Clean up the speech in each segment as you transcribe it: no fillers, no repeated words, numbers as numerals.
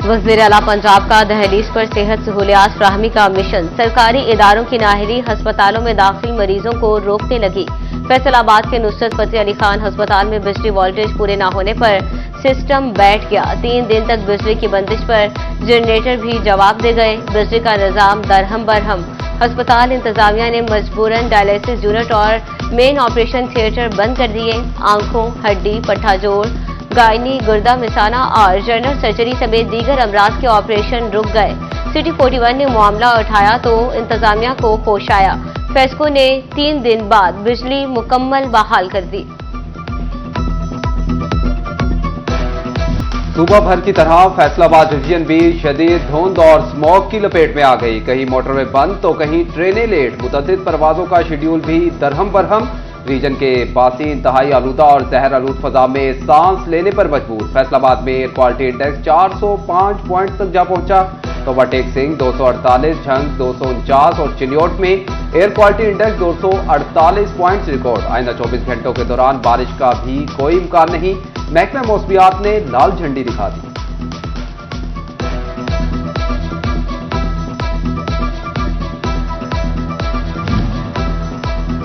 वज़ीर आला पंजाब का दहलीज पर सेहत सहूलियात फ्राहमी का मिशन। सरकारी इदारों की नाहरी अस्पतालों में दाखिल मरीजों को रोकने लगी। फैसलाबाद के नुसरत फतेह अली खान अस्पताल में बिजली वोल्टेज पूरे न होने पर सिस्टम बैठ गया। 3 दिन तक बिजली की बंदिश पर जनरेटर भी जवाब दे गए। बिजली का निजाम दरहम बरहम। अस्पताल इंतजामिया ने मजबूरन डायलिसिस यूनिट और मेन ऑपरेशन थिएटर बंद कर दिए। आंखों, हड्डी, पट्ठाजोड़, गायनी, गुर्दा मिसाना और जनरल सर्जरी समेत दीगर अमराज के ऑपरेशन रुक गए। सिटी 41 ने मामला उठाया तो इंतजामिया को होश आया। फेस्को ने 3 दिन बाद बिजली मुकम्मल बहाल कर दी। सूबा भर की तरह फैसलाबाद डिवीजन भी शदीद धुंध और स्मॉग की लपेट में आ गई। कहीं मोटरवे बंद तो कहीं ट्रेनें लेट। मुतअद्दिद परवाजों का शेड्यूल भी दरहम बरहम। रीजन के बासी इंतहाई आलूदा और जहर आलूद फजा में सांस लेने पर मजबूर। फैसलाबाद में एयर क्वालिटी इंडेक्स 405 पॉइंट तक जा पहुंचा। तोबा टेक सिंह 248, झंग 249 और चिन्योट में air quality index 248 point record. आइंदा 24 घंटों के दौरान बारिश का भी कोई इम्कान नहीं। महकमा मौसमियात ने लाल झंडी दिखा दी।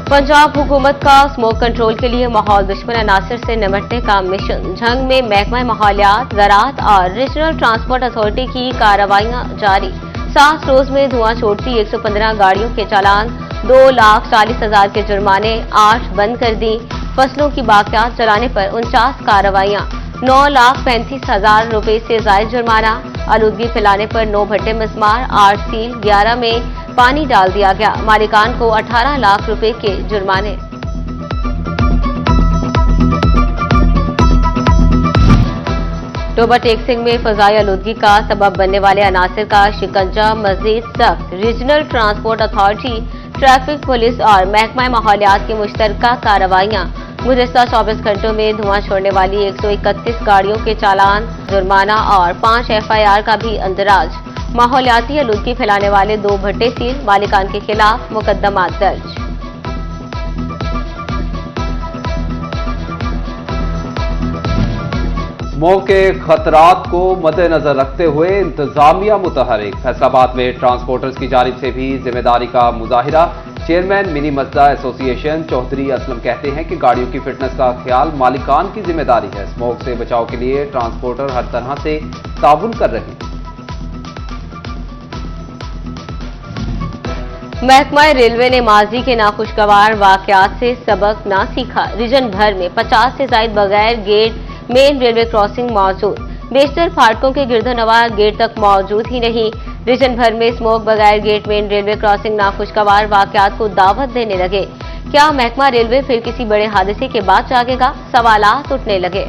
पंजाब हुकूमत का स्मोक कंट्रोल के लिए माहौल दुश्मन अनासर से निपटने का मिशन। झंग में महकमा माहौलियात, ज़राअत और रीजनल ट्रांसपोर्ट अथॉरिटी की कार्रवाइयां जारी। 7 रोज में धुआं छोड़ती 115 गाड़ियों के चालान, 2,40,000 के जुर्माने, 8 बंद कर दी। फसलों की बाकियात जलाने पर 49 कार्रवाइयां, 9,35,000 रुपए से जायद जुर्माना। आलूदगी फैलाने पर 9 भट्टे मिसमार, 8 सील, 11 में पानी डाल दिया गया। मालिकान को 18 लाख रुपए के जुर्माने। टोबा टेक सिंह में फजाई आलूदगी का सबब बनने वाले अनासर का शिकंजा मजीद सख्त। Regional transport authority, traffic police और महकमा माहौलियात की मुश्तरका कार्रवाइयां। गुज़िश्ता 24 घंटों में धुआं छोड़ने वाली 131 गाड़ियों के चालान, जुर्माना और 5 FIR का भी अंदराज। माहौलियाती आलूदगी फैलाने वाले 2 भट्टे सील, मालिकान के खिलाफ मुकदमा दर्ज। स्मोक के खतरात को मद्देनजर रखते हुए इंतजामिया मुतहरिक। फैसलाबाद में ट्रांसपोर्टर्स की जानिब से भी जिम्मेदारी का मुजाहिरा। Chairman mini मजदा association Chaudhary Aslam कहते हैं कि गाड़ियों की फिटनेस का ख्याल मालिकान की जिम्मेदारी है। स्मोक से बचाव के लिए ट्रांसपोर्टर हर तरह से ताउन कर रहे हैं। महकमा रेलवे ने माजी के नाखुशगवार वाकयात से सबक ना सीखा। रीजन भर में 50 से ज्यादा बगैर गेट मेन रेलवे क्रॉसिंग मौजूद। बेशतर फाटकों के गिरदोनवा गेट तक मौजूद ही नहीं। रीजन भर में स्मोक बगैर गेट मेन रेलवे क्रॉसिंग नाखुशगवार वाकयात को दावत देने लगे। क्या महकमा रेलवे फिर किसी बड़े हादसे के बाद जागेगा? सवालात उठने लगे।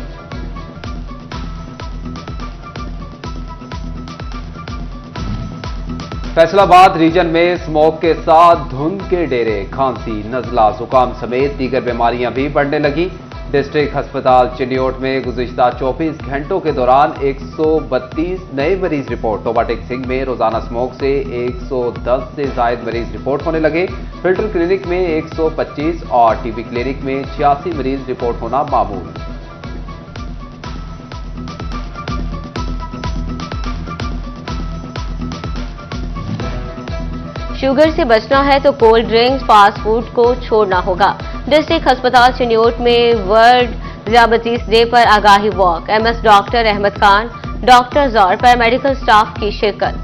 फैसलाबाद रीजन में स्मोक के साथ धुंध के डेरे, खांसी, नजला, जुकाम समेत दीगर बीमारियां भी बढ़ने लगी। डिस्ट्रिक्ट अस्पताल चिन्योट में गुज़िश्ता 24 घंटों के दौरान 132 नए मरीज रिपोर्ट। टोबा टेक सिंह में रोजाना स्मोक से 110 से जायद मरीज रिपोर्ट होने लगे। फिल्टर क्लिनिक में 125 और टीबी क्लिनिक में 86 मरीज रिपोर्ट होना मामूल। शुगर से बचना है तो कोल्ड ड्रिंक्स, फास्ट फूड को छोड़ना होगा। डिस्ट्रिक्ट अस्पताल चिन्योट में वर्ल्ड ज़ियाबतीस डे पर आगाही walk. MS doctor Ahmad Khan, doctors और पैरामेडिकल स्टाफ की शिरकत।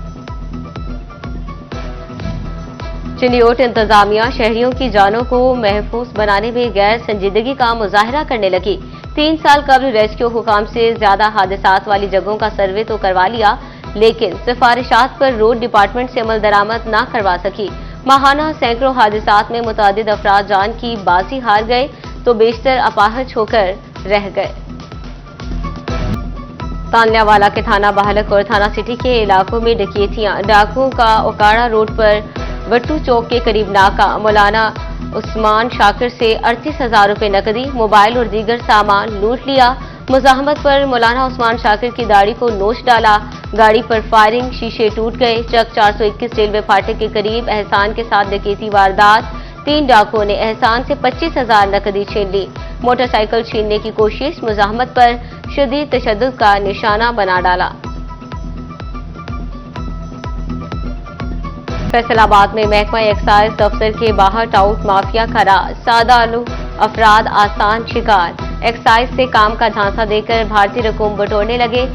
चिन्योट इंतजामिया शहरियों की जानों को महफूज बनाने में गैर संजीदगी का मुजाहिरा करने लगी। 3 साल कबल रेस्क्यू हुकाम से ज्यादा हादसात वाली जगहों का सर्वे तो करवा लिया, लेकिन सिफारिशात पर रोड डिपार्टमेंट से अमल दरामद ना करवा सकी। माहाना सैकड़ों हादसात में मुतादिद अफराद जान की बाजी हार गए तो बेशतर अपाहज होकर रह गए। तानल्यावाला के थाना बहालक और थाना सिटी के इलाकों में डकैतियां। डाकुओं का ओकाड़ा रोड पर वट्टू चौक के करीब नाका। मौलाना उस्मान शाकिर से 38,000 रुपए नकदी, मोबाइल और दीगर सामान लूट लिया। मुजाहमत पर मौलाना उस्मान शाकिर की दाढ़ी को नोच डाला। गाड़ी पर फायरिंग, शीशे टूट गए। चक 421 रेलवे फाटक के करीब एहसान के साथ डकैती वारदात। 3 डाकुओं ने एहसान से 25,000 नकदी छीन ली। मोटरसाइकिल छीनने की कोशिश, मुजाहमत पर शदीद तशद्दुद का निशाना बना डाला। फैसलाबाद में महकमा एक्साइज दफ्तर के बाहर टाउट माफिया का राज, सादालू अफराद आसान शिकार। एक्साइज से काम का झांसा देकर भारतीय रकूम बटोरने लगे।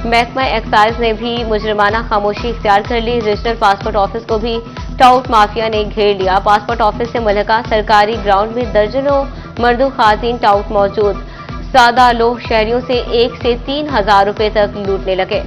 महकमा एक्साइज ने भी मुजरिमाना खामोशी इख्तियार कर ली। रीजनल पासपोर्ट ऑफिस को भी टाउट माफिया ने घेर लिया। पासपोर्ट ऑफिस से मुल्का सरकारी ग्राउंड में दर्जनों मर्दों खातीन टाउट मौजूद। सादा लोग शहरियों से 1 से 3 हजार रुपए तक लूटने लगे।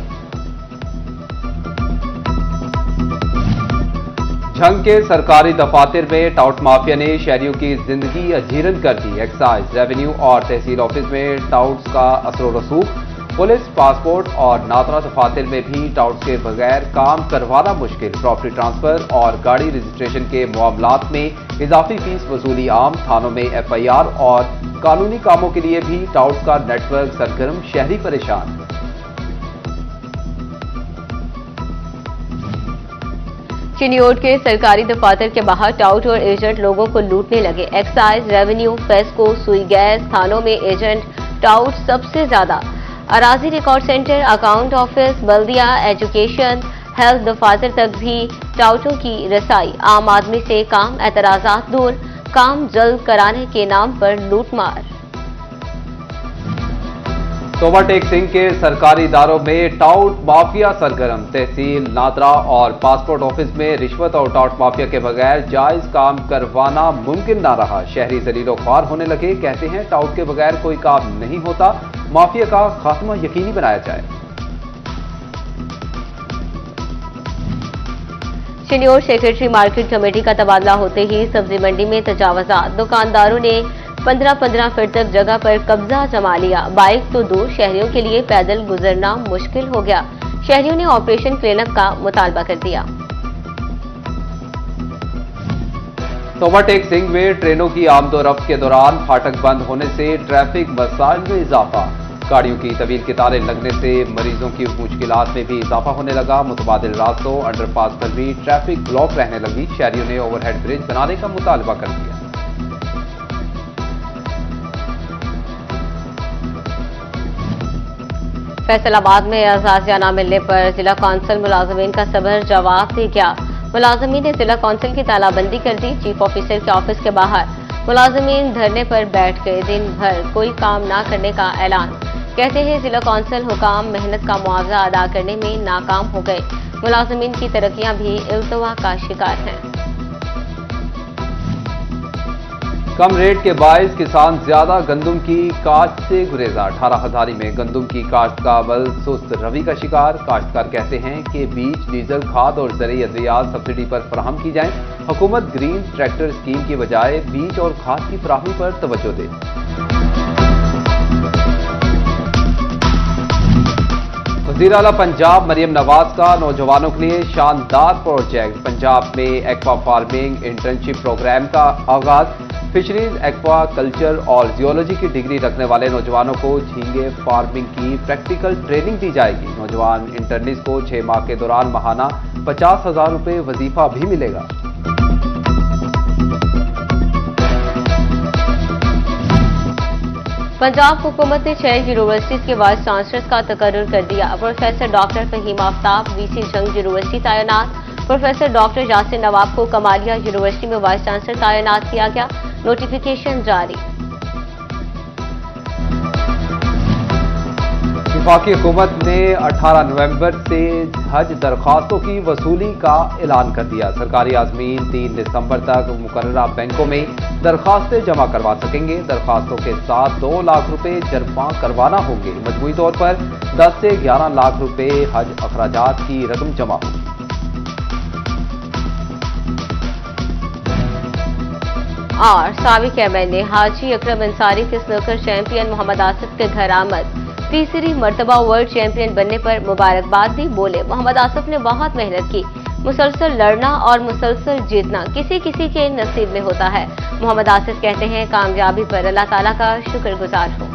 झंग के सरकारी दफातर में टाउट माफिया ने शहरियों की जिंदगी अजीरन कर दी। एक्साइज, रेवेन्यू और तहसील ऑफिस में टाउट्स का असर रसूख। पुलिस, पासपोर्ट और नादरा दफातर में भी टाउट्स के बगैर काम करवाना मुश्किल। प्रॉपर्टी ट्रांसफर और गाड़ी रजिस्ट्रेशन के मामलात में इजाफी फीस वसूली आम। थानों में FIR और कानूनी कामों के लिए भी टाउट्स का नेटवर्क सरगर्म, शहरी परेशान। चिनियोट के सरकारी दफातर के बाहर टाउट और एजेंट लोगों को लूटने लगे। एक्साइज, रेवेन्यू, फेस्को, सुई गैस थानों में एजेंट टाउट सबसे ज्यादा। अराजी रिकॉर्ड सेंटर, अकाउंट ऑफिस, बल्दिया, एजुकेशन, हेल्थ दफातर तक भी टाउटों की रसाई। आम आदमी से काम एतराजात दूर, काम जल्द कराने के नाम पर लूटमार। तोबाटेक सिंह के सरकारी इदारों में टाउट माफिया सरगर्म। तहसील, नादरा और पासपोर्ट ऑफिस में रिश्वत और टाउट माफिया के बगैर जायज काम करवाना मुमकिन ना रहा। शहरी जलीलो ख्वार होने लगे। कहते हैं टाउट के बगैर कोई काम नहीं होता। माफिया का खात्मा यकीनी बनाया जाए। चिनियोट सेक्रेटरी मार्केट कमेटी का तबादला होते ही सब्जी मंडी में तजावजात। दुकानदारों ने 15-15 फीट तक जगह पर कब्जा जमा लिया। बाइक तो दूर, शहरियों के लिए पैदल गुजरना मुश्किल हो गया। शहरियों ने ऑपरेशन क्लीनअप का मुतालबा कर दिया। तोबाटेक सिंह में ट्रेनों की आमदोरफ्त के दौरान फाटक बंद होने से ट्रैफिक मसाइल में इजाफा। गाड़ियों की तवील कतारें लगने से मरीजों की मुश्किलात में भी इजाफा होने लगा। मुतबादिल रास्तों, अंडरपास पर भी ट्रैफिक ब्लॉक रहने लगी। शहरियों ने ओवरहेड ब्रिज बनाने का मुतालबा कर दिया। फैसलाबाद में एजाजिया न मिलने पर जिला कौंसिल मुलाजमीन का सबर जवाब दे गया। मुलाजमीन ने जिला कौंसिल की तालाबंदी कर दी। चीफ ऑफिसर के ऑफिस के बाहर मुलाजमीन धरने पर बैठ गए। दिन भर कोई काम ना करने का ऐलान। कहते हैं जिला कौंसिल हुकाम मेहनत का मुआवजा अदा करने में नाकाम हो गए। मुलाजमीन की तरक्कियां भी इल्तवा का शिकार हैं। कम रेट के बायस किसान ज्यादा गंदुम की काश्त से गुरेजा। 18,000 में गंदुम की काश्त का अमल सुस्त रवि का शिकार। काश्तकार कहते हैं कि बीज, डीजल, खाद और ज़रूरी अद्वियात सब्सिडी पर फराहम की जाएं। हुकूमत ग्रीन ट्रैक्टर स्कीम की बजाय बीज और खाद की फराहमी पर तवज्जो दे। वज़ीर आला पंजाब मरियम नवाज का नौजवानों के लिए शानदार प्रोजेक्ट। पंजाब में एक्वा फार्मिंग इंटर्नशिप प्रोग्राम का आगाज। फिशरीज, एक्वा कल्चर और जियोलॉजी की डिग्री रखने वाले नौजवानों को झींगे फार्मिंग की प्रैक्टिकल ट्रेनिंग दी जाएगी। नौजवान इंटर्निस को 6 माह के दौरान माहाना 50,000 रुपये वजीफा भी मिलेगा। पंजाब हुकूमत ने 6 यूनिवर्सिटीज के वाइस चांसलर्स का तकर्रुर कर दिया। Professor doctor Fahim Aftab VC Jhang university तैनात। प्रोफेसर डॉक्टर यासिन नवाब को कमालिया यूनिवर्सिटी में वाइस चांसलर तैनात किया गया। नोटिफिकेशन जारी। वफाकी हुकूमत ने 18 नवंबर से हज दरखास्तों की वसूली का ऐलान कर दिया। सरकारी आज़मीन 3 दिसंबर तक मुकर्ररा बैंकों में दरखास्तें जमा करवा सकेंगे। दरखास्तों के साथ 2 लाख रुपए जमा करवाना होंगे। मजमूई तौर पर 10 से 11 लाख रुपए हज अखराजात की रकम जमा होगी। और साबिक MLA हाजी अकरम अंसारी के स्नूकर चैंपियन मोहम्मद आसिफ के घर आमद। तीसरी मर्तबा वर्ल्ड चैंपियन बनने पर मुबारकबाद दी। बोले, मोहम्मद आसिफ ने बहुत मेहनत की। मुसलसल लड़ना और मुसलसल जीतना किसी किसी के नसीब में होता है। मोहम्मद आसिफ कहते हैं, कामयाबी पर अल्लाह ताला का शुक्रगुजार हूं।